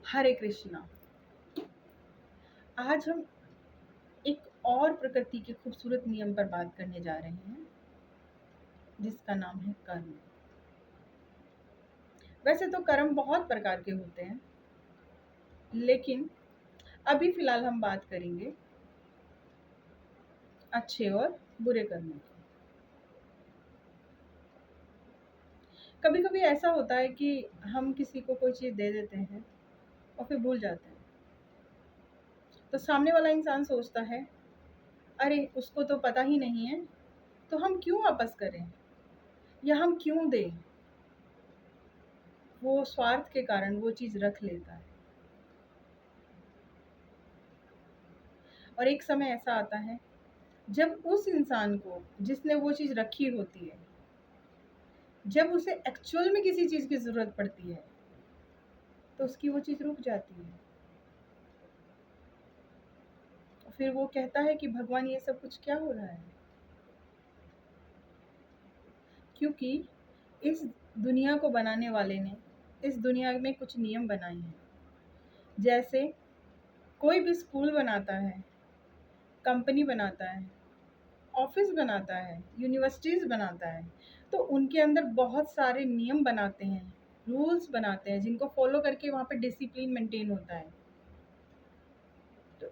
हरे कृष्णा। आज हम एक और प्रकृति के खूबसूरत नियम पर बात करने जा रहे हैं, जिसका नाम है कर्म। वैसे तो कर्म बहुत प्रकार के होते हैं, लेकिन अभी फिलहाल हम बात करेंगे अच्छे और बुरे कर्मों की। कभी कभी ऐसा होता है कि हम किसी को कोई चीज़ दे देते हैं और फिर भूल जाते हैं। तो सामने वाला इंसान सोचता है, अरे उसको तो पता ही नहीं है, तो हम क्यों वापस करें या हम क्यों दें। वो स्वार्थ के कारण वो चीज़ रख लेता है। और एक समय ऐसा आता है जब उस इंसान को जिसने वो चीज़ रखी होती है, जब उसे एक्चुअल में किसी चीज़ की ज़रूरत पड़ती है, तो उसकी वो चीज़ रुक जाती है। फिर वो कहता है कि भगवान, ये सब कुछ क्या हो रहा है। क्योंकि इस दुनिया को बनाने वाले ने इस दुनिया में कुछ नियम बनाए हैं। जैसे कोई भी स्कूल बनाता है, कंपनी बनाता है, ऑफिस बनाता है, यूनिवर्सिटीज़ बनाता है, तो उनके अंदर बहुत सारे नियम बनाते हैं, रूल्स बनाते हैं, जिनको फॉलो करके वहाँ पे डिसिप्लिन मेंटेन होता है। तो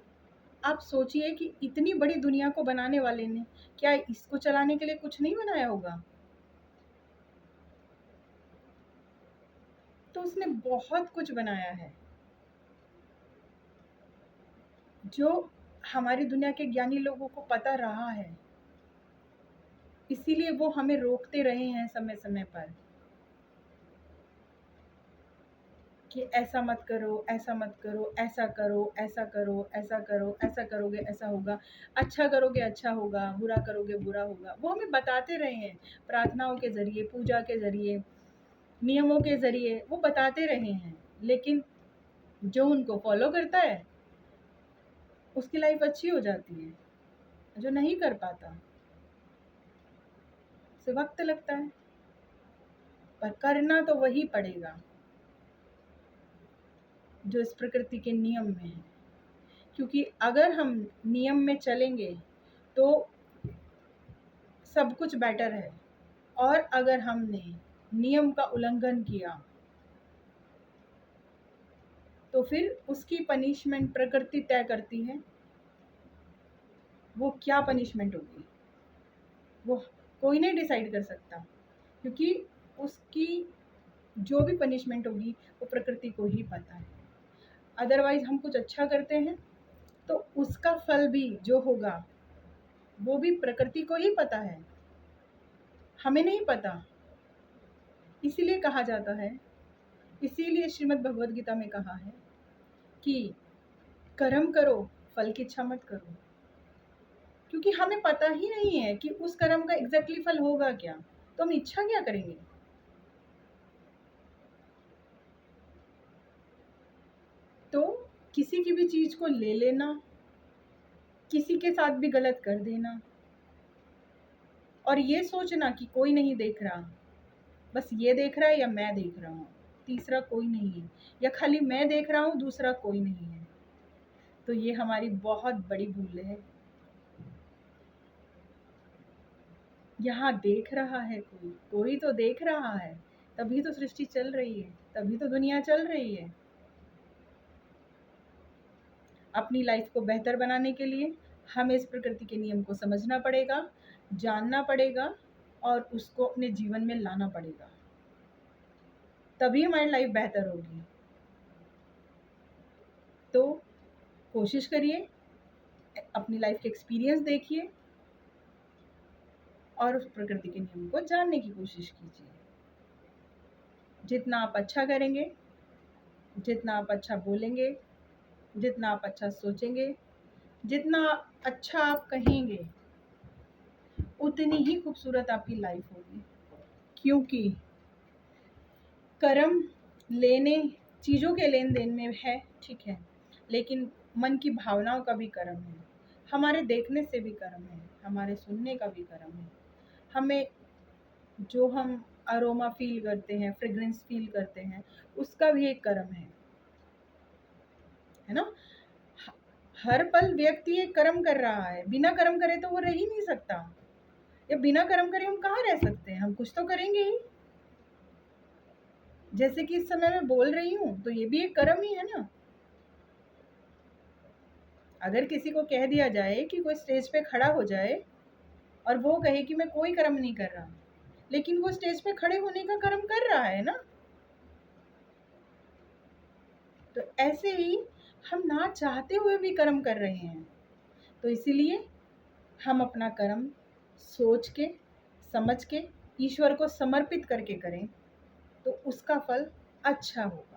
आप सोचिए कि इतनी बड़ी दुनिया को बनाने वाले ने क्या इसको चलाने के लिए कुछ नहीं बनाया होगा। तो उसने बहुत कुछ बनाया है, जो हमारी दुनिया के ज्ञानी लोगों को पता रहा है। इसीलिए वो हमें रोकते रहे हैं समय समय पर कि ऐसा मत करो, ऐसा मत करो, ऐसा करो, ऐसा करो, ऐसा करो, ऐसा करोगे ऐसा होगा, अच्छा करोगे अच्छा होगा, बुरा करोगे बुरा होगा। वो हमें बताते रहे हैं, प्रार्थनाओं के ज़रिए, पूजा के ज़रिए, नियमों के ज़रिए वो बताते रहे हैं। लेकिन जो उनको फॉलो करता है उसकी लाइफ अच्छी हो जाती है, जो नहीं कर पाता उसे वक्त लगता है। पर करना तो वही पड़ेगा जो इस प्रकृति के नियम में है। क्योंकि अगर हम नियम में चलेंगे तो सब कुछ बेटर है, और अगर हमने नियम का उल्लंघन किया तो फिर उसकी पनिशमेंट प्रकृति तय करती है। वो क्या पनिशमेंट होगी वो कोई नहीं डिसाइड कर सकता, क्योंकि उसकी जो भी पनिशमेंट होगी वो प्रकृति को ही पता है। अदरवाइज हम कुछ अच्छा करते हैं तो उसका फल भी जो होगा वो भी प्रकृति को ही पता है, हमें नहीं पता। इसीलिए कहा जाता है, इसीलिए श्रीमद् भगवद गीता में कहा है कि कर्म करो, फल की इच्छा मत करो। क्योंकि हमें पता ही नहीं है कि उस कर्म का एग्जैक्टली फल होगा क्या, तो हम इच्छा क्या करेंगे। तो किसी की भी चीज को ले लेना, किसी के साथ भी गलत कर देना, और ये सोचना कि कोई नहीं देख रहा, बस ये देख रहा है या मैं देख रहा हूँ, तीसरा कोई नहीं है, या खाली मैं देख रहा हूँ दूसरा कोई नहीं है, तो ये हमारी बहुत बड़ी भूल है। यहाँ देख रहा है कोई, कोई तो देख रहा है, तभी तो सृष्टि चल रही है, तभी तो दुनिया चल रही है। अपनी लाइफ को बेहतर बनाने के लिए हमें इस प्रकृति के नियम को समझना पड़ेगा, जानना पड़ेगा, और उसको अपने जीवन में लाना पड़ेगा, तभी हमारी लाइफ बेहतर होगी। तो कोशिश करिए, अपनी लाइफ के एक्सपीरियंस देखिए और उस प्रकृति के नियम को जानने की कोशिश कीजिए। जितना आप अच्छा करेंगे, जितना आप अच्छा बोलेंगे, जितना आप अच्छा सोचेंगे, जितना अच्छा आप कहेंगे, उतनी ही खूबसूरत आपकी लाइफ होगी। क्योंकि कर्म लेने चीज़ों के लेन देन में है, ठीक है, लेकिन मन की भावनाओं का भी कर्म है, हमारे देखने से भी कर्म है, हमारे सुनने का भी कर्म है, हमें जो हम अरोमा फील करते हैं, फ्रेग्रेंस फील करते हैं, उसका भी एक कर्म है। है ना। हर पल व्यक्ति एक कर्म कर रहा है, बिना कर्म करे तो वो रह ही नहीं सकता। या बिना कर्म करे हम कहाँ रह सकते हैं, हम कुछ तो करेंगे ही। जैसे कि इस समय मैं बोल रही हूँ तो ये भी एक कर्म ही है ना। अगर किसी को कह दिया जाए कि कोई स्टेज पे खड़ा हो जाए और वो कहे कि मैं कोई कर्म नहीं कर रहा, लेकिन वो स्टेज पे खड़े होने का कर्म कर रहा है ना। तो ऐसे ही हम ना चाहते हुए भी कर्म कर रहे हैं। तो इसीलिए हम अपना कर्म सोच के, समझ के, ईश्वर को समर्पित करके करें तो उसका फल अच्छा होगा।